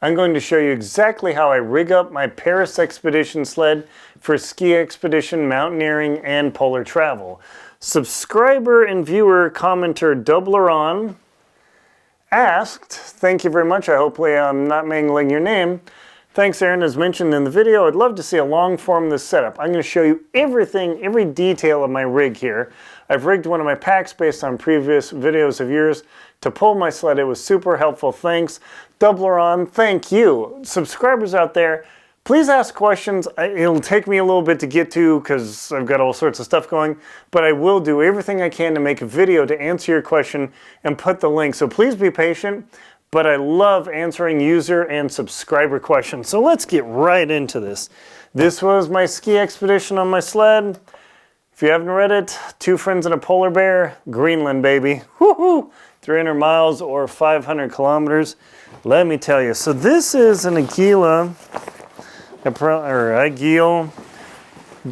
I'm going to show you exactly how I rig up my Paris Expedition sled for ski expedition, mountaineering, and polar travel. Subscriber and viewer commenter Doubleron asked, thank you very much, hopefully I'm not mangling your name. Thanks, Aaron. As mentioned in the video, I'd love to see a long form of this setup. I'm going to show you everything, every detail of my rig here. I've rigged one of my packs based on previous videos of yours to pull my sled. It was super helpful. Thanks. Doubleron, thank you. Subscribers out there, please ask questions. It'll take me a little bit to get to because I've got all sorts of stuff going, but I will do everything I can to make a video to answer your question and put the link. So please be patient. But I love answering user and subscriber questions. So let's get right into this. This was my ski expedition on my sled. If you haven't read it, 2 friends and a polar bear, Greenland, baby. Woohoo! 300 miles or 500 kilometers. Let me tell you. So this is an Agile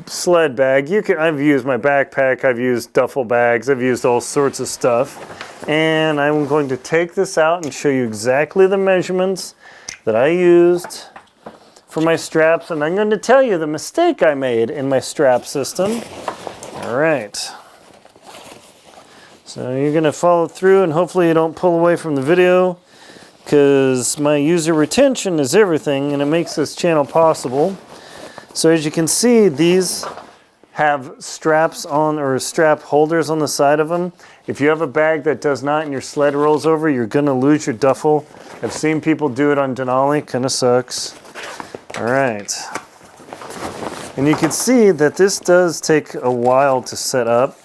sled bag. I've used my backpack, I've used duffel bags, I've used all sorts of stuff. And I'm going to take this out and show you exactly the measurements that I used for my straps. And I'm going to tell you the mistake I made in my strap system. All right. So you're going to follow through and hopefully you don't pull away from the video because my user retention is everything and it makes this channel possible. So as you can see, these have straps on or strap holders on the side of them. If you have a bag that does not and your sled rolls over, you're gonna lose your duffel. I've seen people do it on Denali, kinda sucks. All right. And you can see that this does take a while to set up.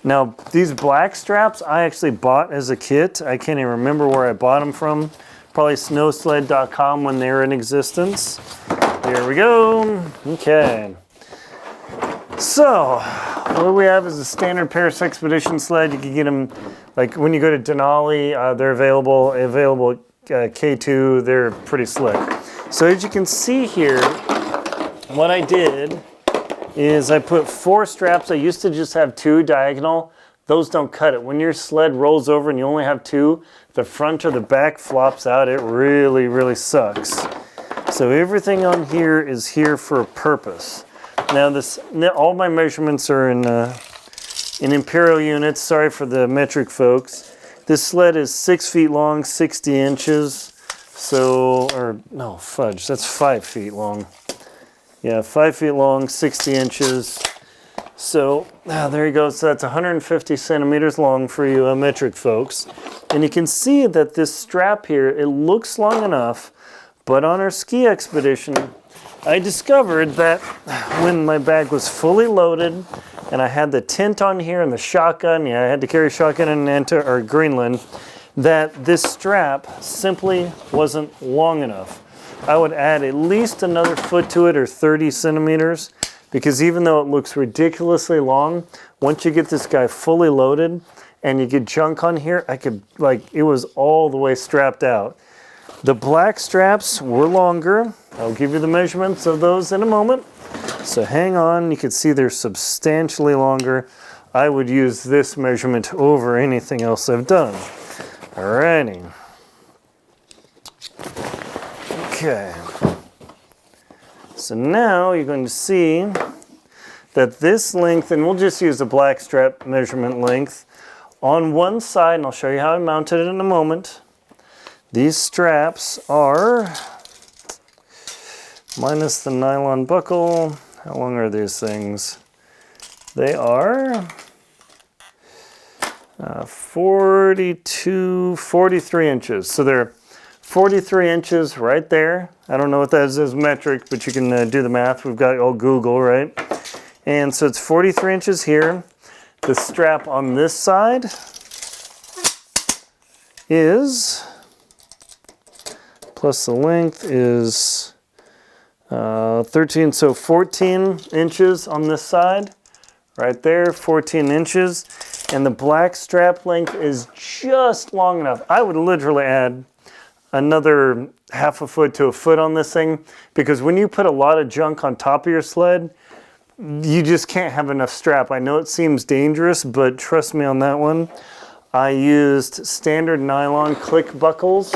Now, these black straps I actually bought as a kit. I can't even remember where I bought them from. Probably snowsled.com when they were in existence. There we go. Okay. So, what we have is a standard Paris Expedition sled. You can get them, like when you go to Denali, they're available K2, they're pretty slick. So as you can see here, what I did is I put 4 straps. I used to just have 2 diagonal. Those don't cut it. When your sled rolls over and you only have 2, the front or the back flops out. It really, really sucks. So everything on here is here for a purpose. Now all my measurements are in imperial units. Sorry for the metric folks. This sled is 6 feet long, 60 inches. So, or no, fudge, that's 5 feet long. Yeah, 5 feet long, 60 inches. So there you go. So that's 150 centimeters long for you metric folks. And you can see that this strap here, it looks long enough, but on our ski expedition, I discovered that when my bag was fully loaded and I had the tent on here and the shotgun, yeah, I had to carry a shotgun in Greenland, that this strap simply wasn't long enough. I would add at least another foot to it or 30 centimeters because even though it looks ridiculously long, once you get this guy fully loaded and you get junk on here, it was all the way strapped out. The black straps were longer. I'll give you the measurements of those in a moment. So hang on, you can see they're substantially longer. I would use this measurement over anything else I've done. Alrighty. Okay. So now you're going to see that this length, and we'll just use the black strap measurement length, on one side, and I'll show you how I mounted it in a moment. These straps are, minus the nylon buckle, how long are these things? They are 43 inches. So they're 43 inches right there. I don't know what that is as metric, but you can do the math. We've got all Google, right? And so it's 43 inches here. The strap on this side is, plus the length is 13, so 14 inches on this side, right there, 14 inches. And the black strap length is just long enough. I would literally add another half a foot to a foot on this thing because when you put a lot of junk on top of your sled, you just can't have enough strap. I know it seems dangerous, but trust me on that one. I used standard nylon click buckles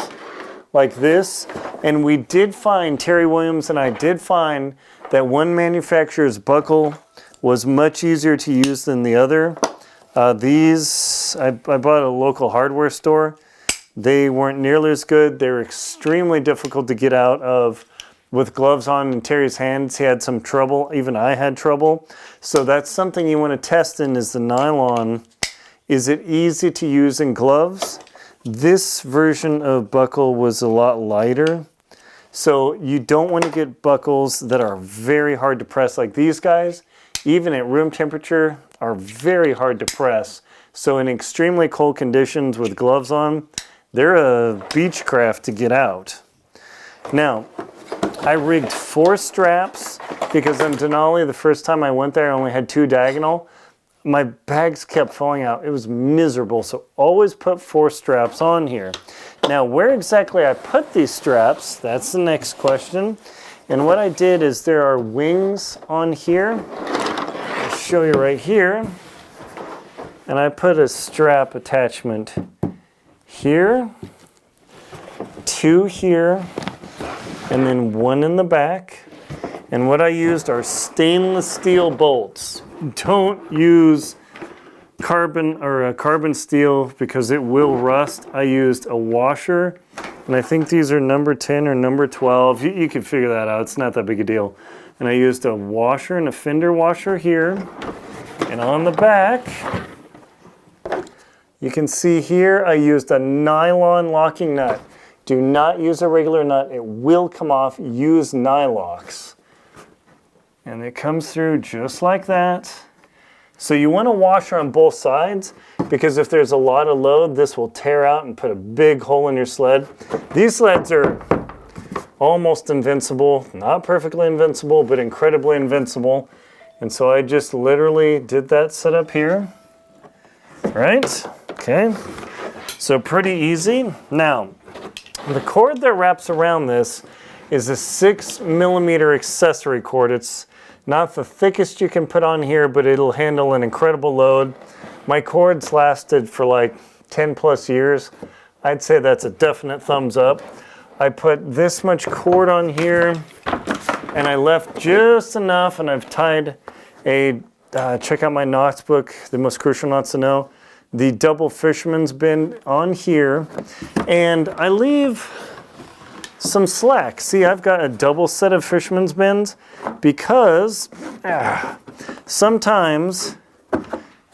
like this. And we did find, Terry Williams and I did find that one manufacturer's buckle was much easier to use than the other. These, I bought at a local hardware store. They weren't nearly as good. They were extremely difficult to get out of with gloves on. In Terry's hands, he had some trouble. Even I had trouble. So that's something you want to test in, is the nylon. Is it easy to use in gloves? This version of buckle was a lot lighter. So you don't want to get buckles that are very hard to press like these guys. Even at room temperature, are very hard to press. So in extremely cold conditions with gloves on, they're a beechcraft to get out. Now, I rigged 4 straps because on Denali, the first time I went there, I only had 2 diagonal. My bags kept falling out. It was miserable. So always put 4 straps on here. Now, where exactly I put these straps, that's the next question. And what I did is there are wings on here. I'll show you right here. And I put a strap attachment here, 2 here, and then 1 in the back. And what I used are stainless steel bolts. Don't use carbon steel because it will rust. I used a washer, and I think these are number 10 or number 12. You can figure that out. It's not that big a deal. And I used a washer and a fender washer here. And on the back, you can see here I used a nylon locking nut. Do not use a regular nut. It will come off. Use Nylox. And it comes through just like that. So you want a washer on both sides because if there's a lot of load, this will tear out and put a big hole in your sled. These sleds are almost invincible. Not perfectly invincible, but incredibly invincible. And so I just literally did that setup here. Right? Okay. So pretty easy. Now, the cord that wraps around this is a 6mm accessory cord. It's not the thickest you can put on here, but it'll handle an incredible load. My cords lasted for like 10 plus years. I'd say that's a definite thumbs up. I put this much cord on here and I left just enough, and I've tied a, check out my knots book, the most crucial knots to know, the double fisherman's bin on here, and I leave some slack. See, I've got a double set of fisherman's bins because sometimes,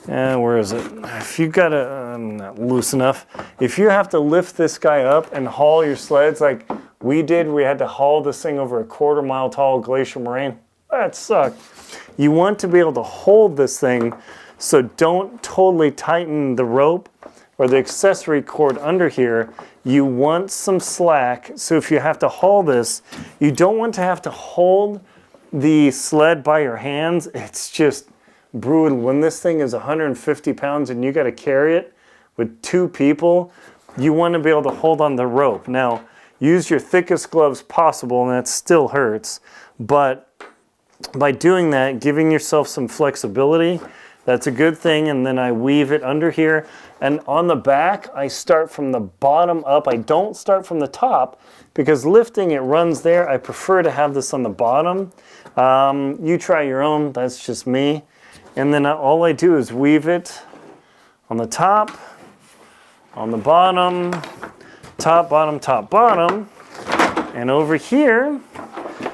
where is it? If you got to, not loose enough, if you have to lift this guy up and haul your sleds like we did, we had to haul this thing over a 1/4 mile tall glacial moraine. That sucked. You want to be able to hold this thing, so don't totally tighten the rope or the accessory cord under here. You want some slack, so if you have to haul this, you don't want to have to hold the sled by your hands. It's just brutal. When this thing is 150 pounds and you got to carry it with 2 people, you want to be able to hold on the rope. Now, use your thickest gloves possible, and that still hurts, but by doing that, giving yourself some flexibility, that's a good thing. And then I weave it under here. And on the back, I start from the bottom up. I don't start from the top because lifting, it runs there. I prefer to have this on the bottom. You try your own. That's just me. And then all I do is weave it on the top, on the bottom, top, bottom, top, bottom. And over here,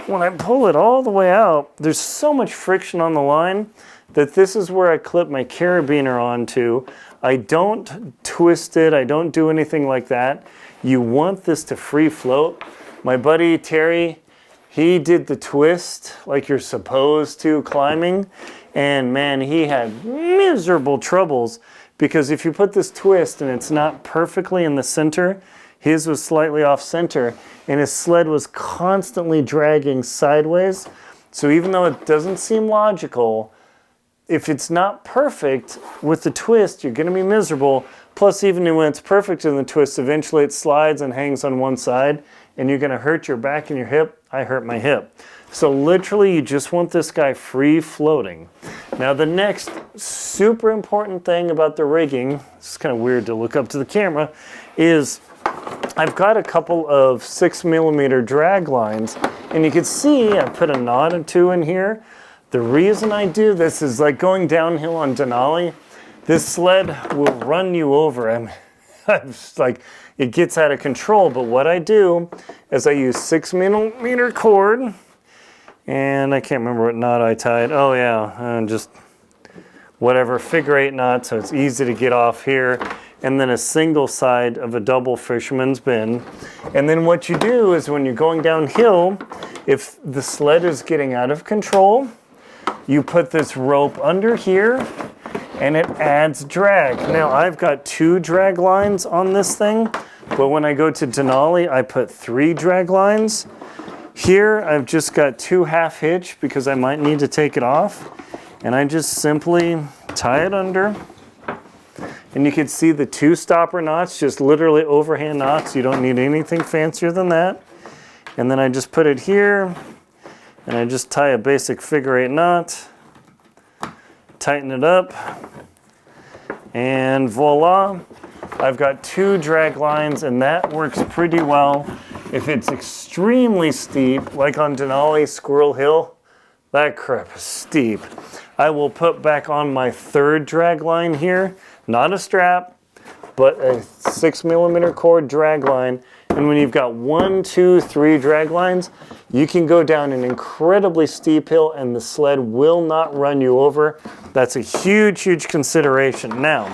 when I pull it all the way out, there's so much friction on the line that this is where I clip my carabiner onto. I don't twist it. I don't do anything like that. You want this to free float. My buddy Terry, he did the twist like you're supposed to climbing. And man, he had miserable troubles because if you put this twist and it's not perfectly in the center, his was slightly off center and his sled was constantly dragging sideways. So even though it doesn't seem logical, if it's not perfect with the twist, you're going to be miserable. Plus, even when it's perfect in the twist, eventually it slides and hangs on one side, and you're going to hurt your back and your hip. I hurt my hip. So literally, you just want this guy free floating. Now, the next super important thing about the rigging, it's kind of weird to look up to the camera, is I've got a couple of 6mm drag lines, and you can see I put a knot or two in here. The reason I do this is like going downhill on Denali. This sled will run you over. I'm just like, it gets out of control. But what I do is I use 6mm cord, and I can't remember what knot I tied. Oh yeah, just whatever, figure 8 knot, so it's easy to get off here. And then a single side of a double fisherman's bin. And then what you do is when you're going downhill, if the sled is getting out of control, you put this rope under here and it adds drag. Now I've got 2 drag lines on this thing, but when I go to Denali, I put 3 drag lines. Here I've just got 2 half hitch because I might need to take it off. And I just simply tie it under. And you can see the 2 stopper knots, just literally overhand knots. You don't need anything fancier than that. And then I just put it here, and I just tie a basic figure 8 knot, tighten it up, and voila. I've got 2 drag lines, and that works pretty well. If it's extremely steep, like on Denali Squirrel Hill, that crap is steep. I will put back on my 3rd drag line here. Not a strap, but a 6mm cord drag line. And when you've got 1, 2, 3 drag lines, you can go down an incredibly steep hill and the sled will not run you over. That's a huge, huge consideration. Now,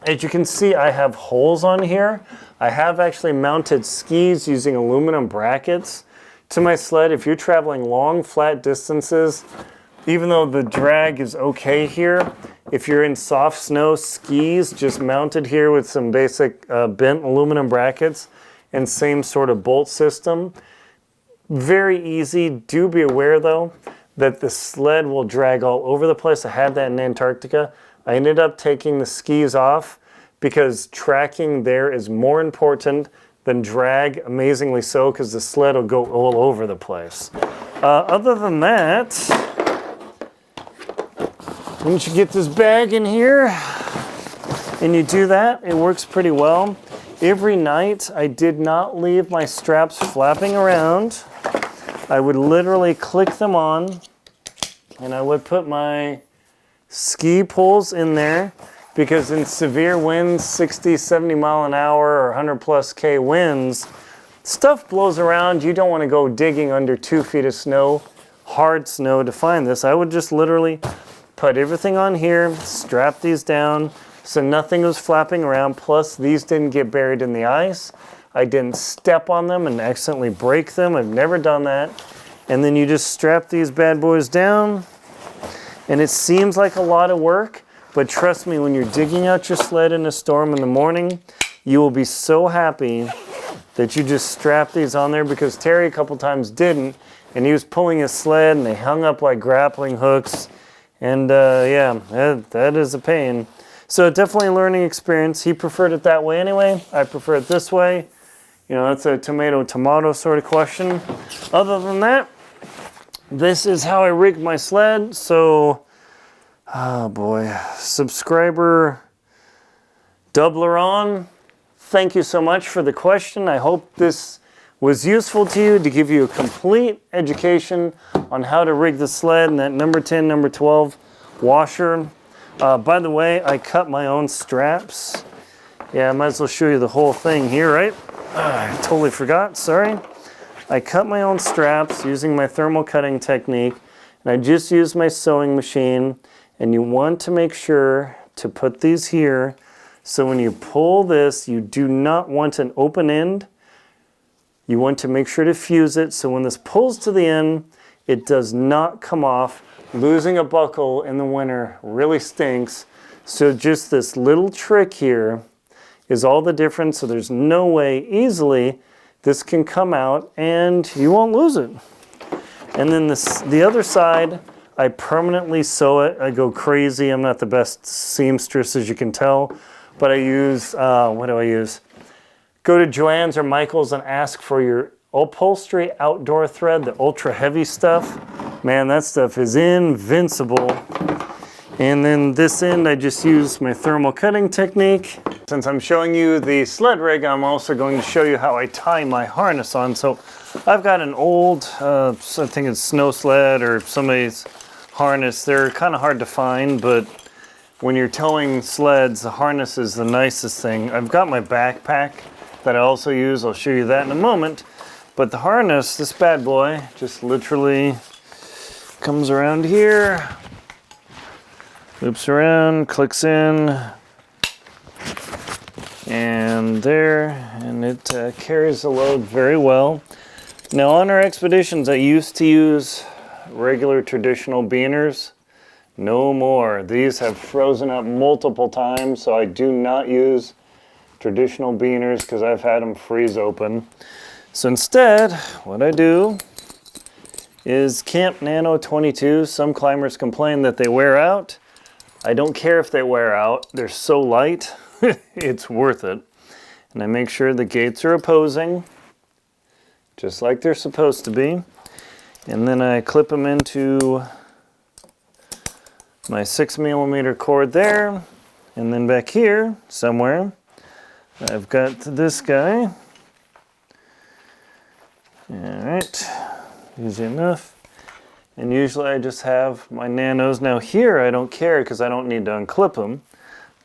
as you can see, I have holes on here. I have actually mounted skis using aluminum brackets to my sled. If you're traveling long, flat distances, even though the drag is okay here, if you're in soft snow, skis just mounted here with some basic bent aluminum brackets and same sort of bolt system. Very easy. Do be aware though that the sled will drag all over the place. I had that in Antarctica. I ended up taking the skis off because tracking there is more important than drag, amazingly so, because the sled will go all over the place. Other than that, once you get this bag in here and you do that, it works pretty well. Every night I did not leave my straps flapping around. I would literally click them on and I would put my ski poles in there because in severe winds, 60, 70 mile an hour or 100 plus K winds, stuff blows around. You don't want to go digging under 2 feet of snow, hard snow to find this. I would just literally put everything on here, strap these down so nothing was flapping around, plus these didn't get buried in the ice. I didn't step on them and accidentally break them. I've never done that. And then you just strap these bad boys down, and it seems like a lot of work, but trust me, when you're digging out your sled in a storm in the morning, you will be so happy that you just strap these on there, because Terry a couple times didn't, and he was pulling his sled and they hung up like grappling hooks. And yeah, that is a pain. So definitely a learning experience. He preferred it that way anyway. I prefer it this way. You know, that's a tomato sort of question. Other than that, this is how I rigged my sled. So, oh boy, subscriber Doubleron, thank you so much for the question. I hope this was useful to you to give you a complete education on how to rig the sled and that number 10, number 12 washer. By the way, I cut my own straps. Yeah, I might as well show you the whole thing here, right? I totally forgot, sorry. I cut my own straps using my thermal cutting technique, and I just used my sewing machine, and you want to make sure to put these here, so when you pull this, you do not want an open end. You want to make sure to fuse it, so when this pulls to the end, it does not come off. Losing a buckle in the winter really stinks. So just this little trick here is all the difference, so there's no way easily this can come out and you won't lose it. And then the other side, I permanently sew it. I go crazy. I'm not the best seamstress, as you can tell, but I use, what do I use? Go to Joann's or Michael's and ask for your upholstery outdoor thread, the ultra heavy stuff. Man, that stuff is invincible. And then this end, I just use my thermal cutting technique. Since I'm showing you the sled rig, I'm also going to show you how I tie my harness on. So I've got an old, I think it's snow sled or somebody's harness. They're kind of hard to find, but when you're towing sleds, the harness is the nicest thing. I've got my backpack that I also use. I'll show you that in a moment. But the harness, this bad boy, just literally comes around here, loops around, clicks in, and there, and it carries the load very well. Now on our expeditions, I used to use regular traditional beaners. No more. These have frozen up multiple times, so I do not use traditional beaners because I've had them freeze open. So instead, what I do is Camp Nano 22. Some climbers complain that they wear out. I don't care if they wear out. They're so light, it's worth it. And I make sure the gates are opposing, just like they're supposed to be. And then I clip them into my 6mm cord there. And then back here, somewhere, I've got this guy. All right, easy enough. And usually I just have my nanos. Now here I don't care because I don't need to unclip them,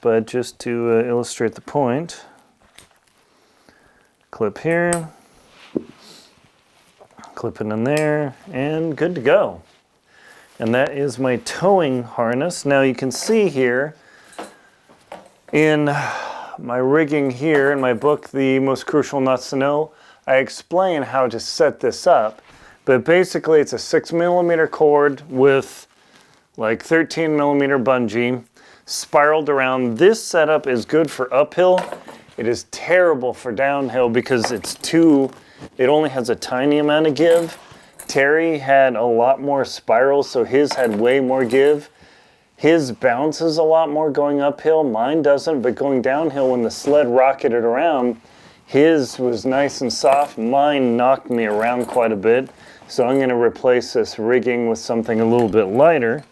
but just to illustrate the point, clip here, clip it in there, and good to go. And that is my towing harness. Now you can see here in my rigging here in my book, The Most Crucial Knots to Know, I explain how to set this up. But basically it's a 6mm cord with like 13mm bungee spiraled around. This setup is good for uphill. It is terrible for downhill because it only has a tiny amount of give. Terry had a lot more spirals, so his had way more give. His bounces a lot more going uphill. Mine doesn't, but going downhill when the sled rocketed around, his was nice and soft. Mine knocked me around quite a bit. So I'm going to replace this rigging with something a little bit lighter.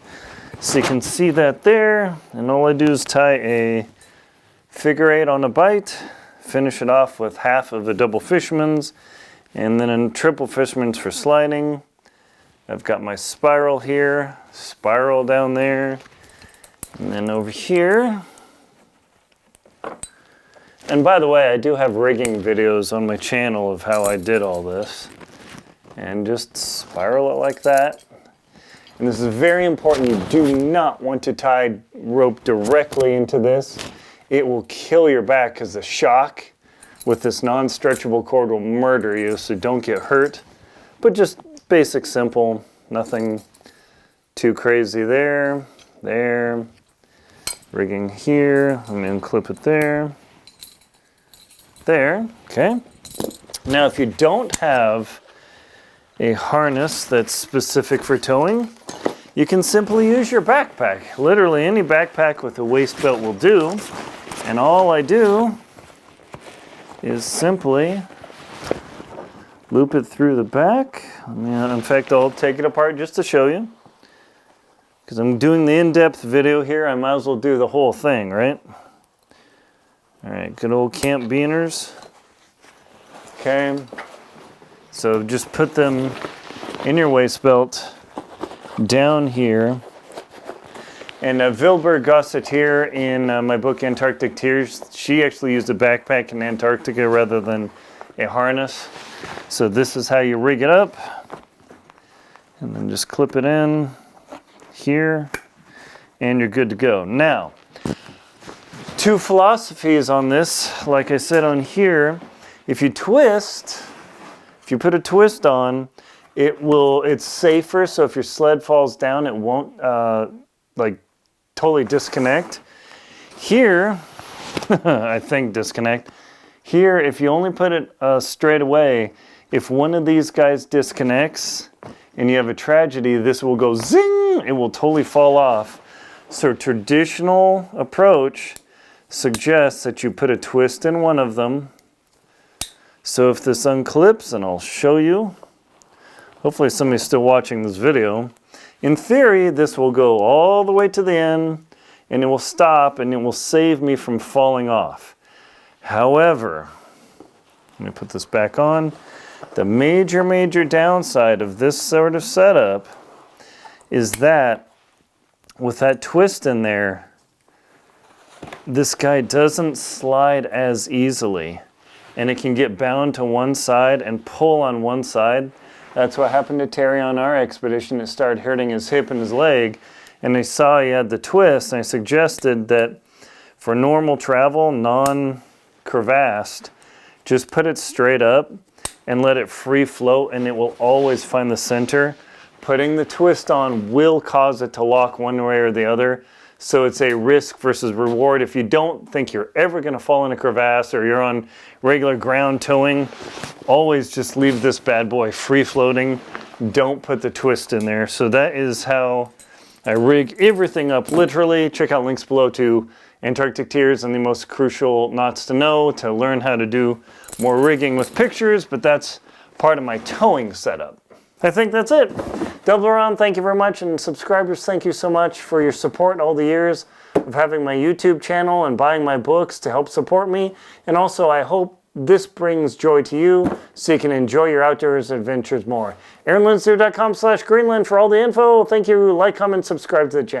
So you can see that there. And all I do is tie a figure 8 on a bite, finish it off with half of a double fisherman's, and then a triple fisherman's for sliding. I've got my spiral here, spiral down there, and then over here. And by the way, I do have rigging videos on my channel of how I did all this. And just spiral it like that. And this is very important. You do not want to tie rope directly into this. It will kill your back because the shock with this non-stretchable cord will murder you, so don't get hurt. But just basic, simple, nothing too crazy there, there. Rigging here, I'm going to clip it there, there, okay. Now if you don't have a harness that's specific for towing, you can simply use your backpack. Literally any backpack with a waist belt will do. And all I do is simply loop it through the back. In fact, I'll take it apart just to show you. Because I'm doing the in-depth video here, I might as well do the whole thing, right? All right, good old camp beaners. Okay. So just put them in your waist belt down here. And Vilbert Gosseteer in my book Antarctic Tears, she actually used a backpack in Antarctica rather than a harness. So this is how you rig it up. And then just clip it in here and you're good to go. Now, two philosophies on this. Like I said on here, if you twist, if you put a twist on, it's safer, so if your sled falls down, it won't like totally disconnect. Here, I think disconnect. Here, if you only put it straight away, if one of these guys disconnects and you have a tragedy, this will go zing, it will totally fall off. So traditional approach suggests that you put a twist in one of them. So if this unclips, and I'll show you, hopefully somebody's still watching this video. In theory, this will go all the way to the end and it will stop and it will save me from falling off. However, let me put this back on. The major downside of this sort of setup is that with that twist in there, this guy doesn't slide as easily and it can get bound to one side and pull on one side. That's what happened to Terry on our expedition. It started hurting his hip and his leg, and I saw he had the twist, and I suggested that for normal travel, non-crevassed, just put it straight up and let it free float, and it will always find the center. Putting the twist on will cause it to lock one way or the other, so it's a risk versus reward. If you don't think you're ever going to fall in a crevasse or you're on regular ground towing, always just leave this bad boy free floating. Don't put the twist in there. So that is how I rig everything up literally. Check out links below to Antarctic tiers and the most crucial knots to know to learn how to do more rigging with pictures, but that's part of my towing setup. I think that's it. Double around, thank you very much, and subscribers, thank you so much for your support all the years of having my YouTube channel and buying my books to help support me. And also, I hope this brings joy to you so you can enjoy your outdoors adventures more. AaronLindsay.com/Greenland for all the info. Thank you. Like, comment, subscribe to the channel.